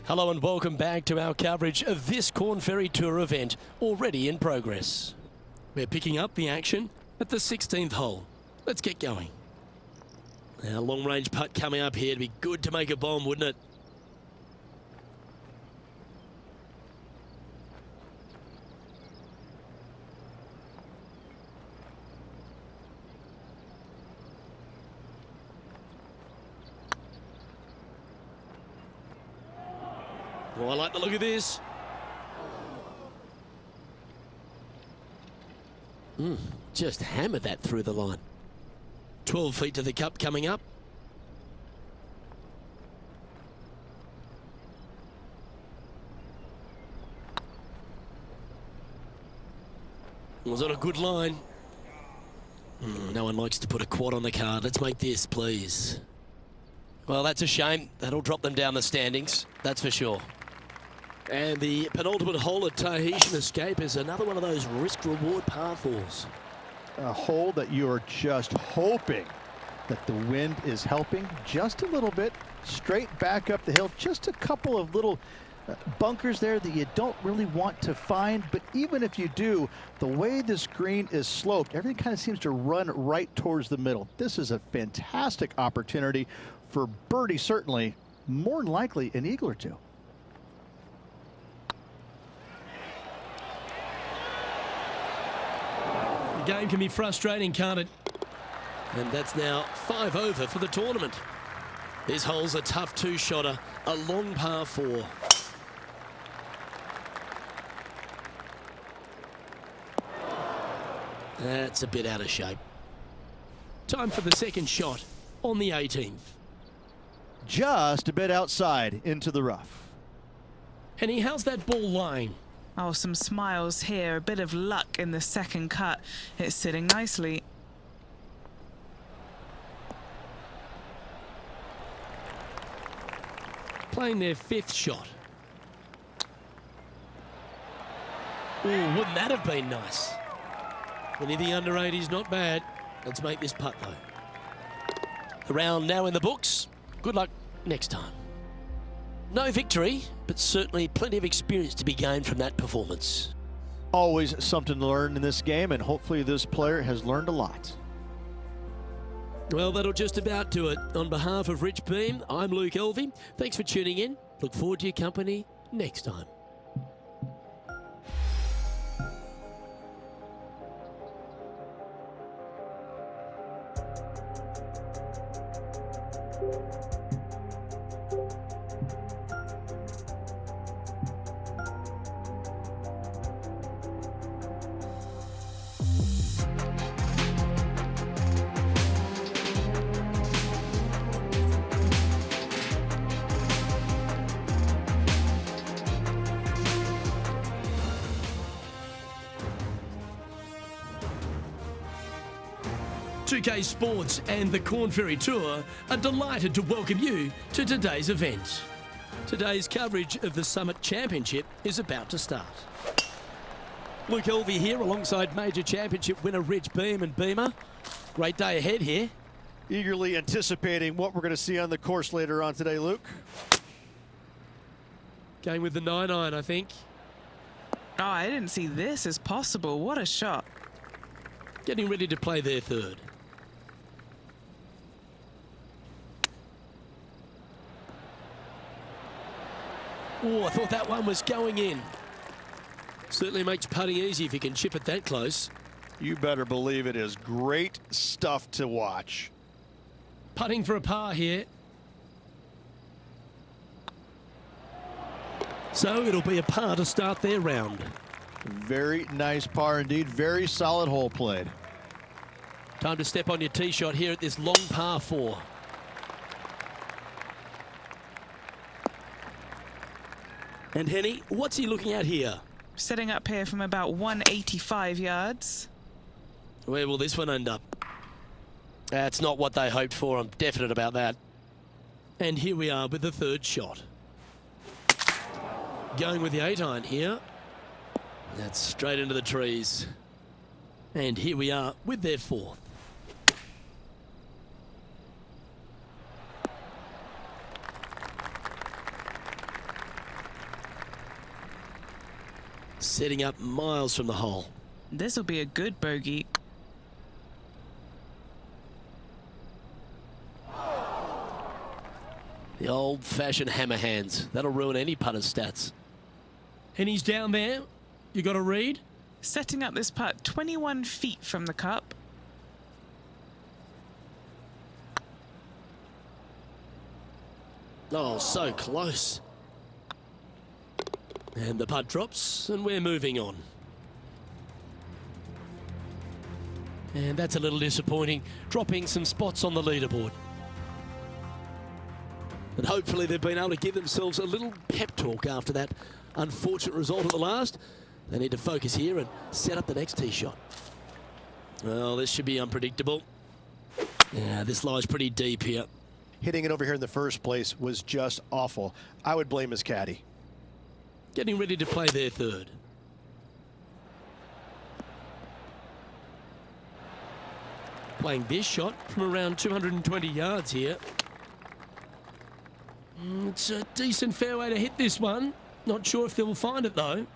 Hello and welcome back to our coverage of this Corn Ferry Tour event, already in progress. We're picking up the action at the 16th hole. Let's get going. Our long-range putt coming up here. It'd be good to make a bomb, wouldn't it? Oh, I like the look of this. Just hammered that through the line. 12 feet to the cup coming up. Was on a good line. No one likes to put a quad on the card. Let's make this, please. Well, that's a shame. That'll drop them down the standings, that's for sure. And the penultimate hole at Tahitian Escape is another one of those risk-reward par fours. A hole that you are just hoping that the wind is helping just a little bit. Straight back up the hill. Just a couple of little bunkers there that you don't really want to find. But even if you do, the way this green is sloped, everything kind of seems to run right towards the middle. This is a fantastic opportunity for birdie, certainly. More than likely an eagle or two. Game can be frustrating, can't it? And that's now 5 over for the tournament. This hole's a tough two-shotter, a long par 4. That's a bit out of shape. Time for the second shot on the 18th. Just a bit outside into the rough. Henny, how's that ball lying? Oh, some smiles here, a bit of luck in the second cut. It's sitting nicely. Playing their 5th shot. Ooh, wouldn't that have been nice? Anything under 80 is not bad. Let's make this putt, though. The round now in the books. Good luck next time. No victory, but certainly plenty of experience to be gained from that performance. Always something to learn in this game, and hopefully this player has learned a lot. Well, that'll just about do it. On behalf of Rich Beam, I'm Luke Elvey. Thanks for tuning in. Look forward to your company next time. UK Sports and the Corn Ferry Tour are delighted to welcome you to today's event. Today's coverage of the Summit Championship is about to start. Luke Elvey here alongside Major Championship winner Rich Beam and Beamer. Great day ahead here. Eagerly anticipating what we're going to see on the course later on today, Luke. Going with the 9-iron, I think. Oh, I didn't see this as possible. What a shot. Getting ready to play their 3rd. Oh, I thought that one was going in. Certainly makes putting easy if you can chip it that close. You better believe it is great stuff to watch. Putting for a par here. So it'll be a par to start their round. Very nice par indeed. Very solid hole played. Time to step on your tee shot here at this long par 4. And Henny, what's he looking at here? Setting up here from about 185 yards. Where will this one end up? That's not what they hoped for. I'm definite about that. And here we are with the 3rd shot. Going with the 8-iron here. That's straight into the trees. And here we are with their 4th. setting up miles from the hole. This will be a good bogey. The old-fashioned hammer hands. That'll ruin any putter's stats. And he's down there. You got a read? Setting up this putt 21 feet from the cup. Oh, so close. And the putt drops, and we're moving on. And that's a little disappointing, dropping some spots on the leaderboard. But hopefully they've been able to give themselves a little pep talk after that unfortunate result at the last. They need to focus here and set up the next tee shot. Well, this should be unpredictable. Yeah, this lies pretty deep here. Hitting it over here in the first place was just awful. I would blame his caddy. Getting ready to play their third. Playing this shot from around 220 yards here. It's a decent fairway to hit this one. Not sure if they will find it though.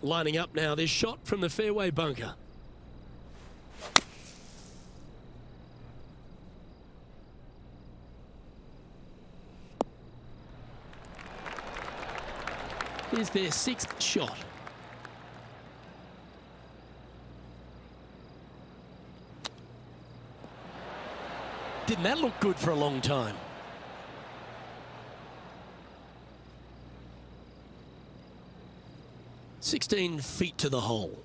Lining up now this shot from the fairway bunker. Here's their sixth shot. Didn't that look good for a long time? "16 feet to the hole.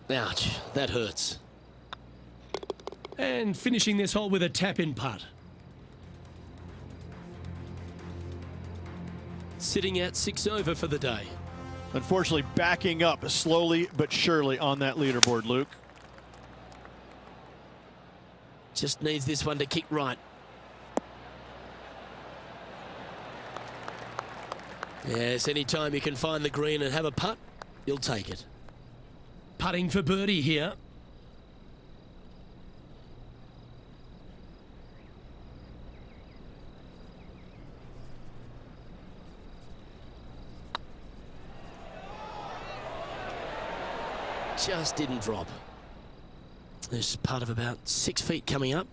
Ouch, that hurts. And finishing this hole with a tap-in putt. Sitting at 6 over for the day. Unfortunately, backing up slowly but surely on that leaderboard, Luke. Just needs this one to kick right. Yes, anytime you can find the green and have a putt, you'll take it. Putting for birdie here. Just didn't drop. There's a putt of about 6 feet coming up.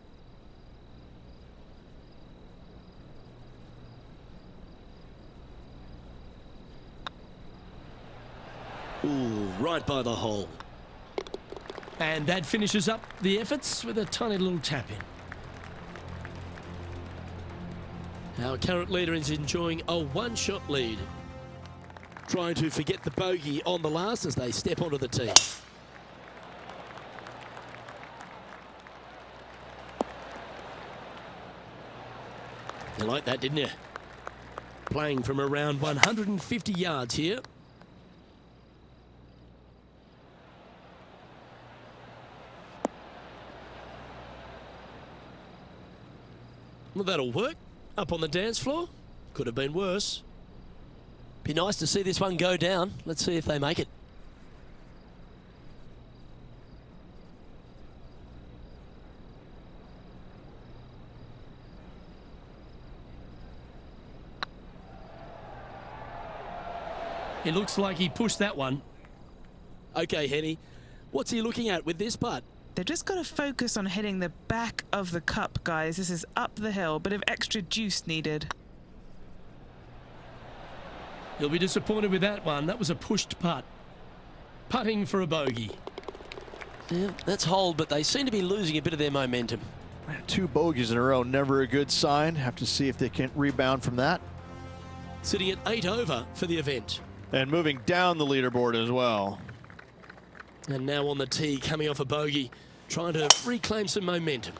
Ooh, right by the hole. And that finishes up the efforts with a tiny little tap in. Our current leader is enjoying a one-shot lead. Trying to forget the bogey on the last as they step onto the tee. You like that, didn't you? Playing from around 150 yards here. Well, that'll work. Up on the dance floor. Could have been worse. Be nice to see this one go down. Let's see if they make it. It looks like he pushed that one. Okay, Henny. What's he looking at with this putt? They've just got to focus on hitting the back of the cup, guys. This is up the hill. Bit of extra juice needed. He'll be disappointed with that one. That was a pushed putt. Putting for a bogey. Yeah, that's hold, but they seem to be losing a bit of their momentum. 2 bogeys in a row, never a good sign. Have to see if they can rebound from that. Sitting at 8 over for the event. And moving down the leaderboard as well. And now on the tee, coming off a bogey, trying to reclaim some momentum.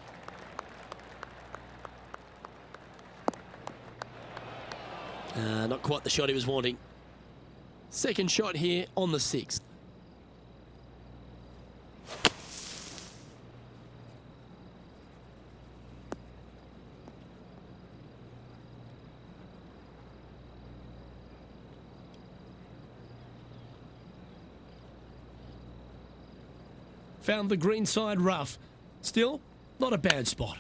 Not quite the shot he was wanting. Second shot here on the 6th. Found the green side rough. Still, not a bad spot.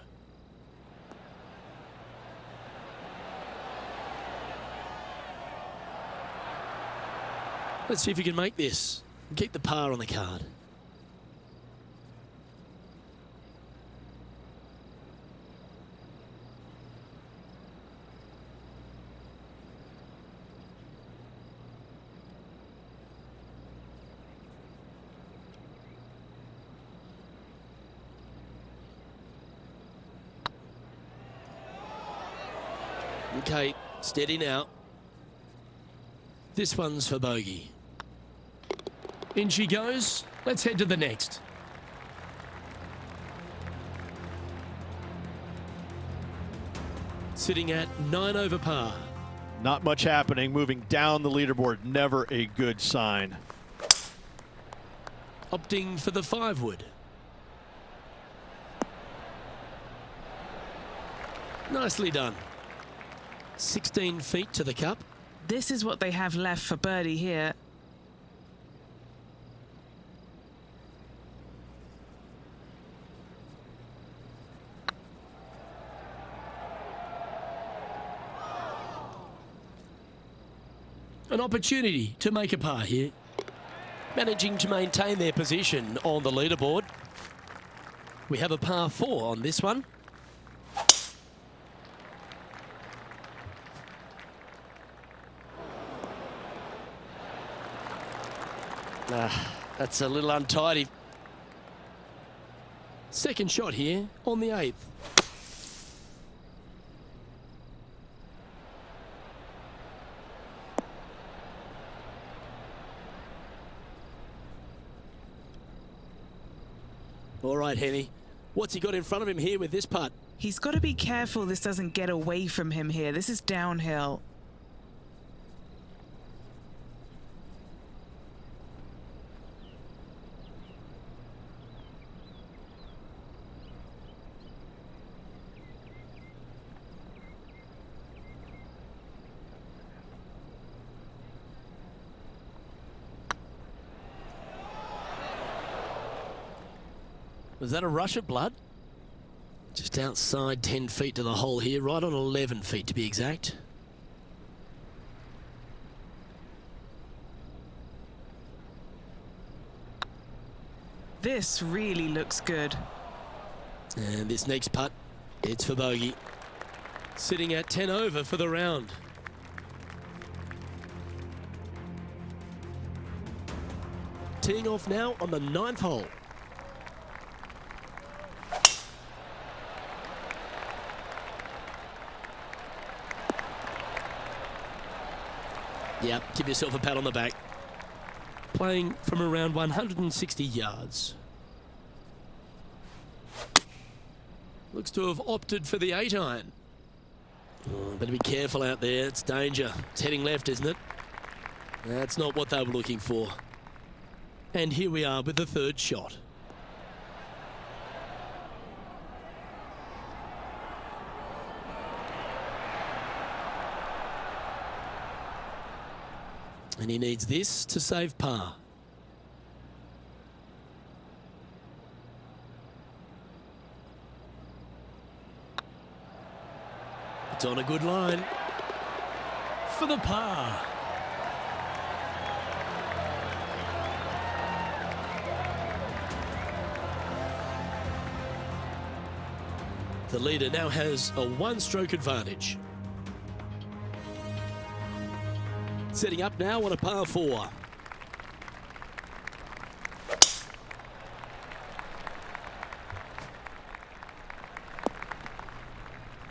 Let's see if you can make this and keep the par on the card. Okay, steady now. This one's for bogey. In she goes. Let's head to the next. Sitting at 9 over par. Not much happening, moving down the leaderboard, never a good sign. Opting for the 5-wood. Nicely done. 16 feet to the cup. This is what they have left for birdie here. An opportunity to make a par here. Managing to maintain their position on the leaderboard. We have a par 4 on this one. That's a little untidy. Second shot here on the 8th. All right, Henny. What's he got in front of him here with this putt? He's got to be careful this doesn't get away from him here. This is downhill. Was that a rush of blood? Just outside 10 feet to the hole here, right on 11 feet to be exact. This really looks good. And this next putt, it's for bogey. Sitting at 10 over for the round. Teeing off now on the 9th hole. Yep, give yourself a pat on the back. Playing from around 160 yards. Looks to have opted for the 8-iron. Oh, better be careful out there. It's danger. It's heading left, isn't it? That's not what they were looking for. And here we are with the 3rd shot. And he needs this to save par. It's on a good line. For the par. The leader now has a 1-stroke advantage. Setting up now on a par 4.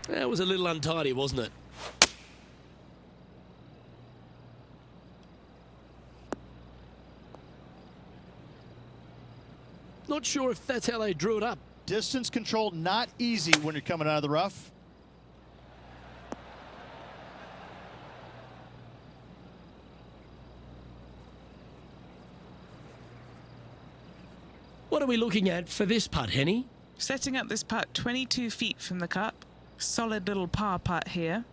That was a little untidy, wasn't it? Not sure if that's how they drew it up. Distance control not easy when you're coming out of the rough. What are we looking at for this putt, Henny? Setting up this putt 22 feet from the cup. Solid little par putt here.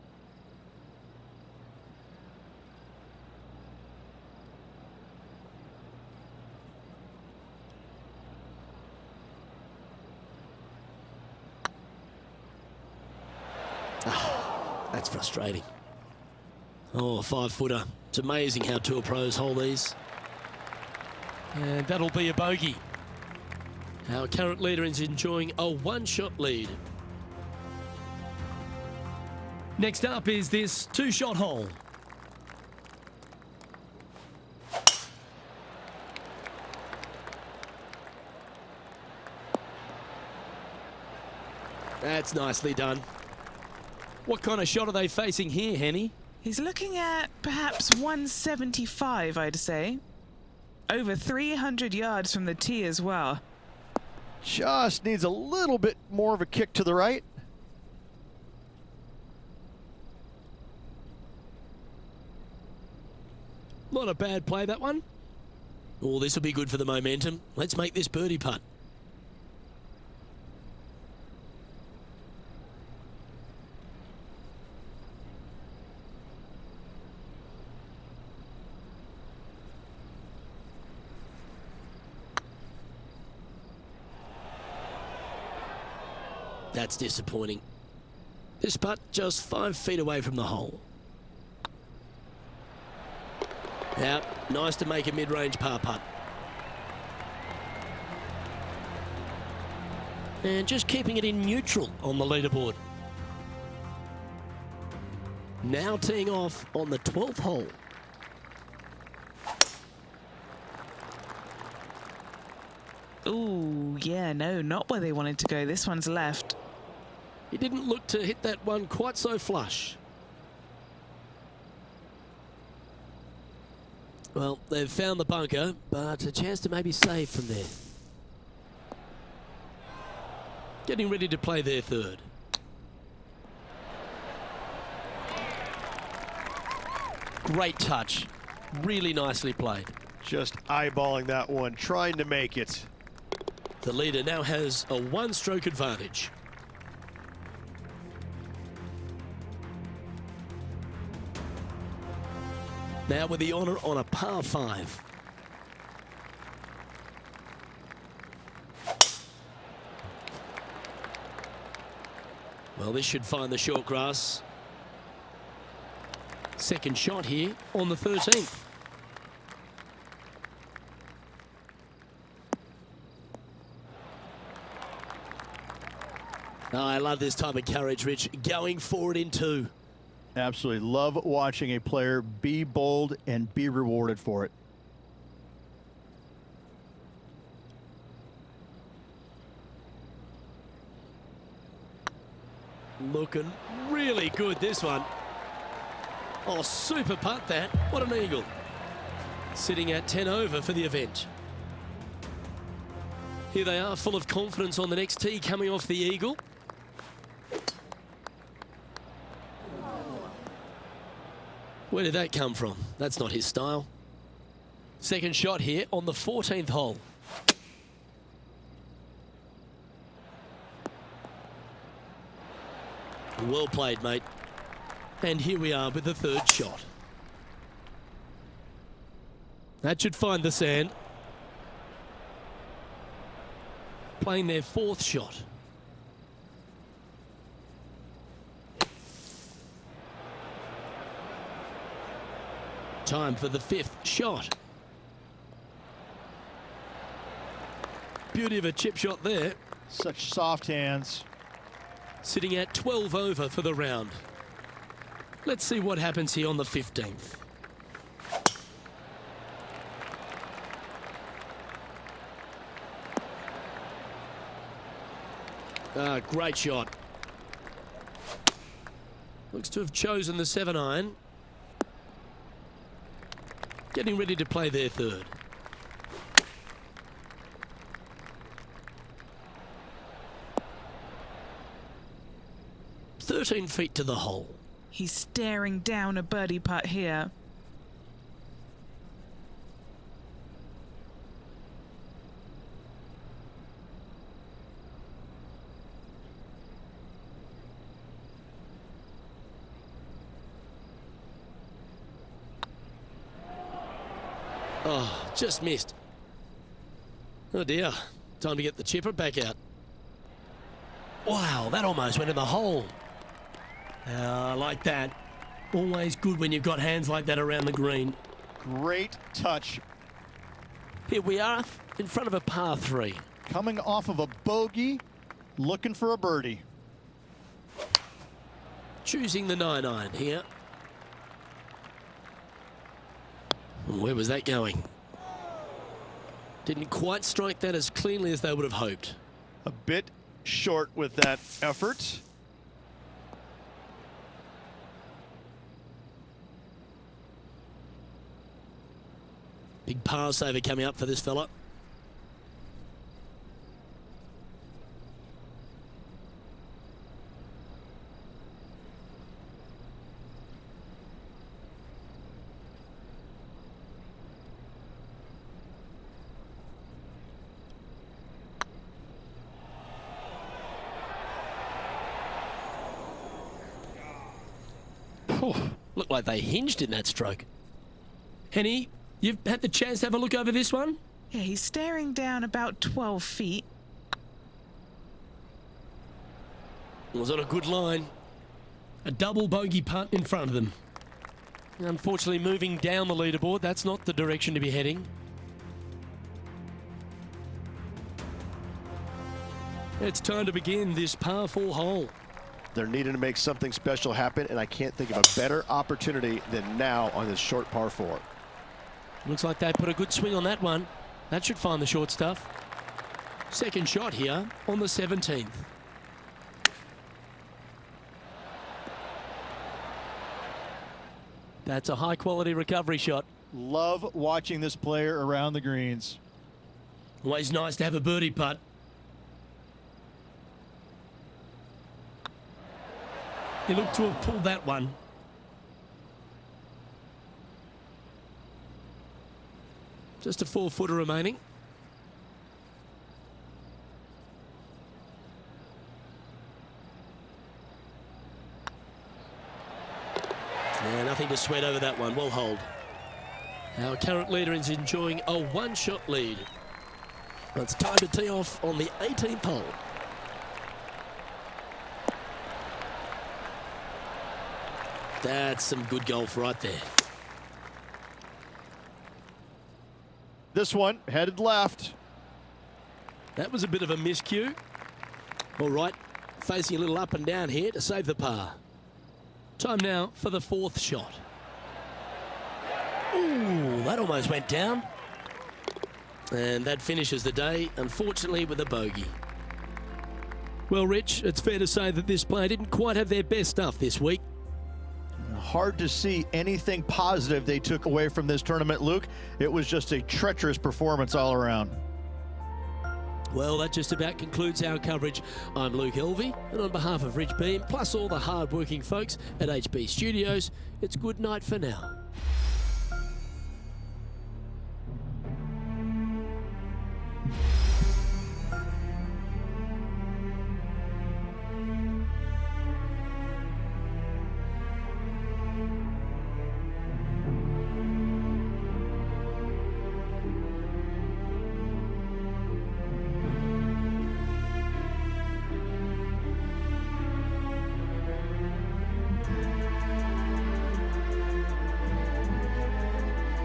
That's frustrating. Oh, a 5-footer. It's amazing how tour pros hold these. And that'll be a bogey. Our current leader is enjoying a 1-shot lead. Next up is this 2-shot hole. That's nicely done. What kind of shot are they facing here, Henny? He's looking at perhaps 175, I'd say. Over 300 yards from the tee as well. Just needs a little bit more of a kick to the right. Not a bad play, that one. Oh, this will be good for the momentum. Let's make this birdie putt. That's disappointing. This putt just 5 feet away from the hole. Yeah, nice to make a mid-range par putt. And just keeping it in neutral on the leaderboard. Now teeing off on the 12th hole. Ooh, yeah, no, not where they wanted to go. This one's left. He didn't look to hit that one quite so flush. Well, they've found the bunker, but a chance to maybe save from there. Getting ready to play their third. Great touch. Really nicely played. Just eyeballing that one, trying to make it. The leader now has a 1-stroke advantage. Now with the honour on a par 5. Well, this should find the short grass. Second shot here on the 13th. Oh, I love this type of courage, Rich. Going forward in 2. Absolutely love watching a player be bold and be rewarded for it. Looking really good, this one. Oh, super putt that. What an eagle. Sitting at 10 over for the event. Here they are, full of confidence on the next tee, coming off the eagle. Where did that come from? That's not his style. Second shot here on the 14th hole. Well played, mate. And here we are with the third shot. That should find the sand. Playing their 4th shot. Time for the 5th shot. Beauty of a chip shot there. Such soft hands. Sitting at 12 over for the round. Let's see what happens here on the 15th. Great shot. Looks to have chosen the 7-iron. Getting ready to play their third. "13 feet to the hole." He's staring down a birdie putt here. Oh, just missed. Oh dear. Time to get the chipper back out. Wow, that almost went in the hole. I like that. Always good when you've got hands like that around the green. Great touch. Here we are in front of a par 3. Coming off of a bogey, looking for a birdie. Choosing the 9-iron here. Where was that going? Didn't quite strike that as cleanly as they would have hoped. A bit short with that effort. Big par saver coming up for this fella. Looked like they hinged in that stroke. Henny, you've had the chance to have a look over this one? Yeah, he's staring down about 12 feet. Was on a good line. A double bogey putt in front of them. Unfortunately, moving down the leaderboard, that's not the direction to be heading. It's time to begin this par 4 hole. They're needing to make something special happen, and I can't think of a better opportunity than now on this short par 4. Looks like they put a good swing on that one. That should find the short stuff. Second shot here on the 17th. That's a high-quality recovery shot. Love watching this player around the greens. Always nice to have a birdie putt. He looked to have pulled that one. Just a 4-footer remaining. Yeah, nothing to sweat over that one. Well hold. Our current leader is enjoying a 1-shot lead. It's time to tee off on the 18th hole. That's some good golf right there. This one headed left. That was a bit of a miscue. All right, facing a little up and down here to save the par. Time now for the 4th shot. Ooh, that almost went down. And that finishes the day, unfortunately, with a bogey. Well, Rich, it's fair to say that this player didn't quite have their best stuff this week. Hard to see anything positive they took away from this tournament, Luke. It was just a treacherous performance all around. Well, that just about concludes our coverage. I'm Luke Elvey, and on behalf of Rich Beam, plus all the hard-working folks at HB Studios, it's good night for now.